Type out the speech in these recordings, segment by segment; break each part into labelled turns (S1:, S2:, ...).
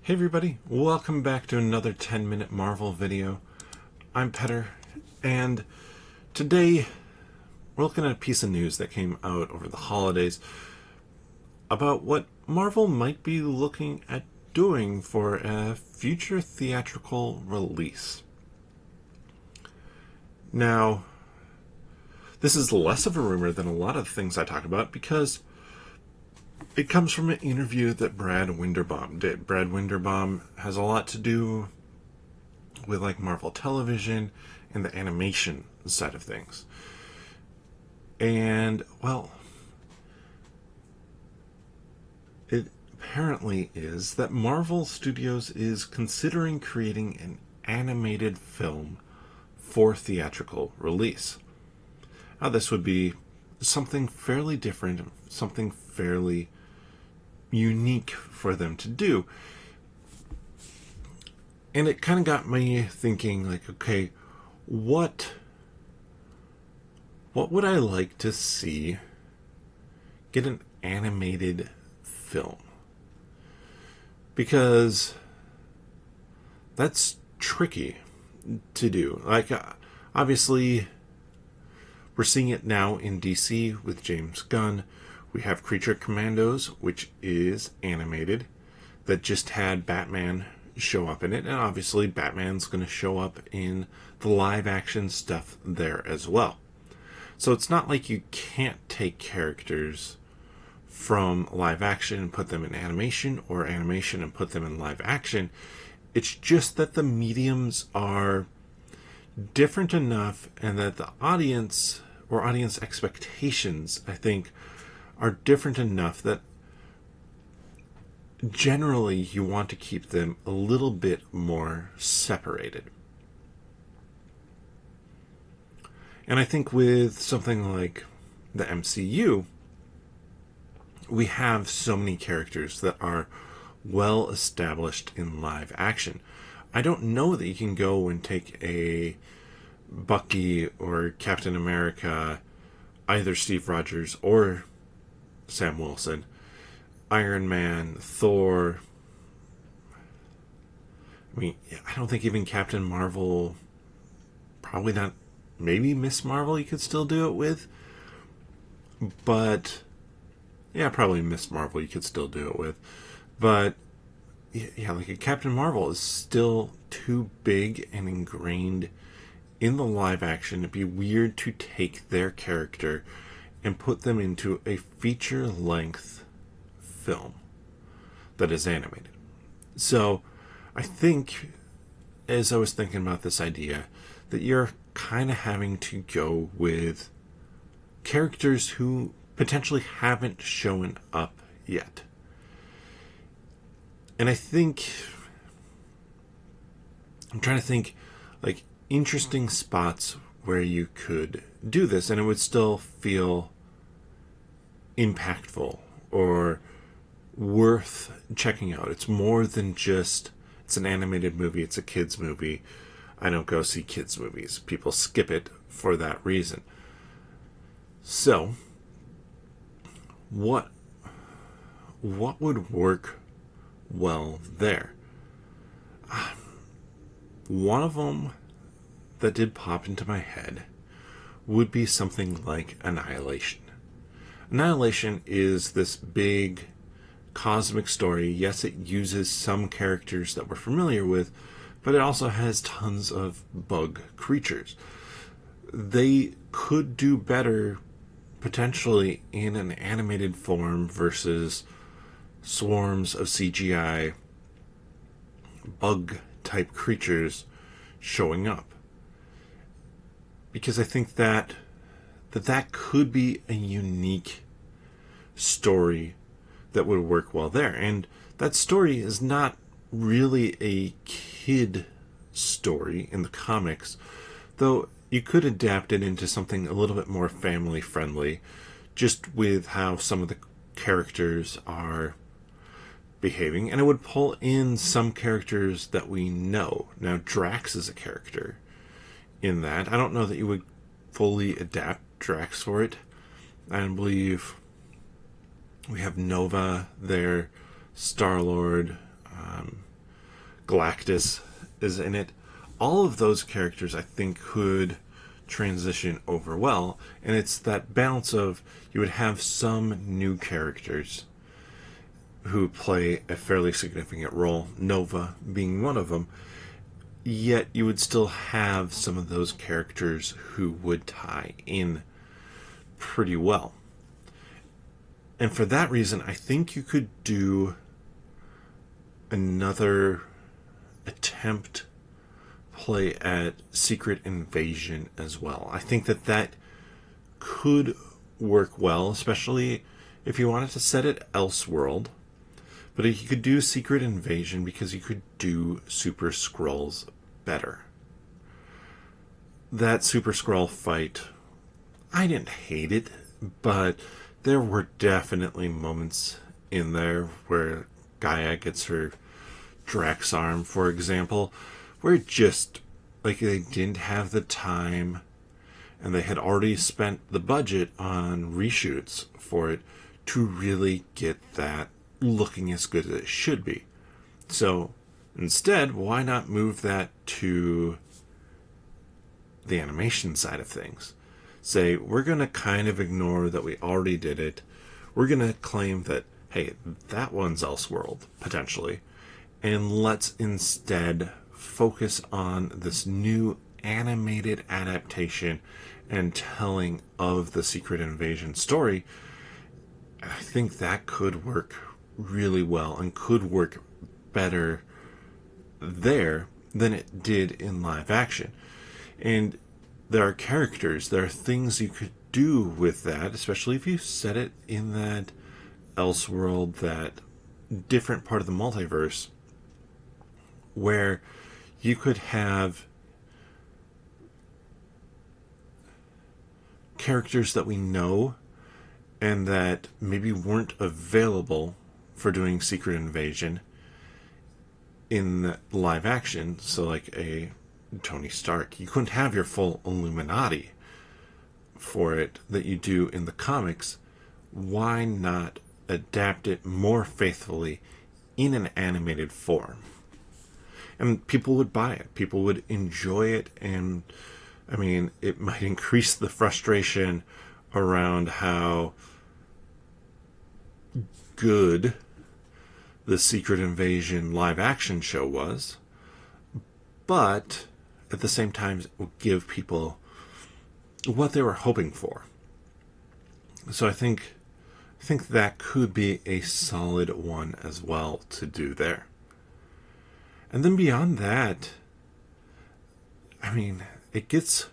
S1: Hey everybody, welcome back to another 10-minute Marvel video. I'm Petter, and today we're looking at a piece of news that came out over the holidays about what Marvel might be looking at doing for a future theatrical release. Now, this is less of a rumor than a lot of things I talk about because it comes from an interview that Brad Winderbaum did. Brad Winderbaum has a lot to do with like Marvel Television and the animation side of things. And, well, it apparently is that Marvel Studios is considering creating an animated film for theatrical release. Now, this would be something fairly different, something fairly unique for them to do. And it kind of got me thinking, like, okay, what would I like to see get an animated film? Because that's tricky to do. Like, obviously, we're seeing it now in DC with James Gunn. We have Creature Commandos, which is animated, that just had Batman show up in it. And obviously, Batman's going to show up in the live-action stuff there as well. So it's not like you can't take characters from live-action and put them in animation, or animation and put them in live-action. It's just that the mediums are different enough, and that the audience, or audience expectations, I think, are different enough that generally you want to keep them a little bit more separated. And I think with something like the MCU, we have so many characters that are well established in live action. I don't know that you can go and take a Bucky or Captain America, either Steve Rogers or Sam Wilson, Iron Man, Thor. I mean, I don't think even Captain Marvel, probably not, maybe Miss Marvel you could still do it with. But, yeah, probably Miss Marvel you could still do it with. But, yeah, like a Captain Marvel is still too big and ingrained in the live action. It'd be weird to take their character and put them into a feature-length film that is animated. So I think, as I was thinking about this idea, that you're kind of having to go with characters who potentially haven't shown up yet. And I think, I'm trying to think, like, interesting spots where you could do this and it would still feel impactful or worth checking out. It's more than just, it's an animated movie, it's a kids movie. I don't go see kids movies. People skip it for that reason. So, what would work well there? One of them that did pop into my head would be something like Annihilation. Annihilation is this big cosmic story. Yes, it uses some characters that we're familiar with, but it also has tons of bug creatures. They could do better potentially in an animated form versus swarms of CGI bug type creatures showing up. Because I think that could be a unique story that would work well there. And that story is not really a kid story in the comics, though you could adapt it into something a little bit more family friendly, just with how some of the characters are behaving, and it would pull in some characters that we know. Now, Drax is a character in that. I don't know that you would fully adapt Drax for it. I believe we have Nova there, Star-Lord, Galactus is in it. All of those characters, I think, could transition over well. And it's that balance of you would have some new characters who play a fairly significant role, Nova being one of them, yet you would still have some of those characters who would tie in pretty well. And for that reason, I think you could do another attempt play at Secret Invasion as well. I think that that could work well, especially if you wanted to set it Elseworld. But you could do Secret Invasion because you could do Super Skrulls better. That Super Skrull fight, I didn't hate it, but there were definitely moments in there where Gaia gets her Drax arm, for example, where it just, like, they didn't have the time and they had already spent the budget on reshoots for it to really get that looking as good as it should be. So instead, why not move that to the animation side of things? Say, we're going to kind of ignore that we already did it. We're going to claim that, hey, that one's Elseworld, potentially. And let's instead focus on this new animated adaptation and telling of the Secret Invasion story. I think that could work really well and could work better there than it did in live action. And there are characters, there are things you could do with that, especially if you set it in that Elseworld, that different part of the multiverse, where you could have characters that we know and that maybe weren't available for doing Secret Invasion in live action. So like a Tony Stark, you couldn't have your full Illuminati for it that you do in the comics. Why not adapt it more faithfully in an animated form? And people would buy it. People would enjoy it. And, I mean, it might increase the frustration around how good the Secret Invasion live action show was. But at the same time, it will give people what they were hoping for. So I think that could be a solid one as well to do there. And then beyond that, I mean, it gets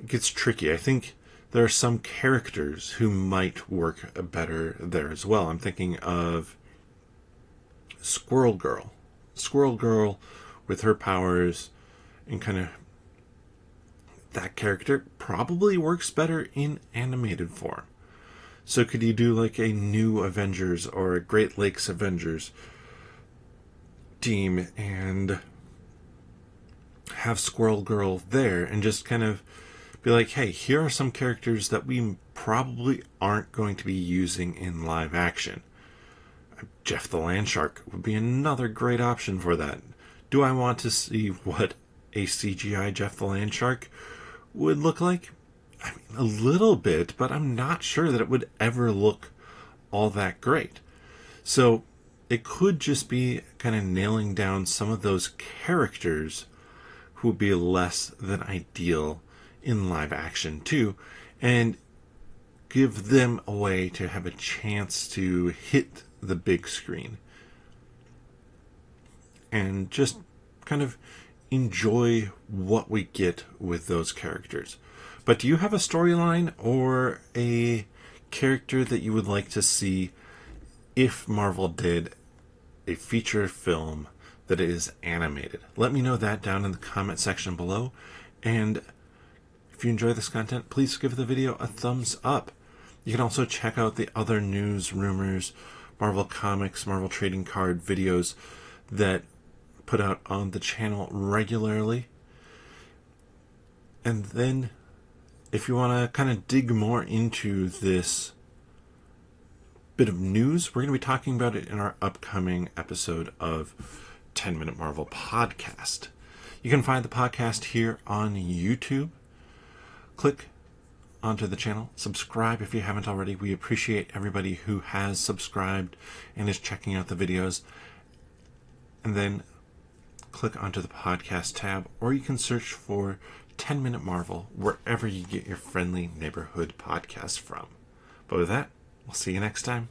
S1: tricky. I think there are some characters who might work better there as well. I'm thinking of Squirrel Girl. Squirrel Girl with her powers and kind of that character probably works better in animated form. So could you do like a new Avengers or a Great Lakes Avengers team and have Squirrel Girl there and just kind of be like, hey, here are some characters that we probably aren't going to be using in live action. Jeff the Landshark would be another great option for that. Do I want to see what a CGI Jeff the Landshark would look like? I mean, a little bit, but I'm not sure that it would ever look all that great. So it could just be kind of nailing down some of those characters who would be less than ideal in live action too, and give them a way to have a chance to hit the big screen and just kind of enjoy what we get with those characters. But do you have a storyline or a character that you would like to see if Marvel did a feature film that is animated? Let me know that down in the comment section below. And if you enjoy this content, please give the video a thumbs up. You can also check out the other news, rumors, Marvel Comics, Marvel Trading Card videos that put out on the channel regularly. And then if you want to kind of dig more into this bit of news, we're going to be talking about it in our upcoming episode of 10 Minute Marvel podcast. You can find the podcast here on YouTube. Click onto the channel, subscribe if you haven't already. We appreciate everybody who has subscribed and is checking out the videos. And then click onto the podcast tab, or you can search for 10 Minute Marvel wherever you get your friendly neighborhood podcast from. But with that, we'll see you next time.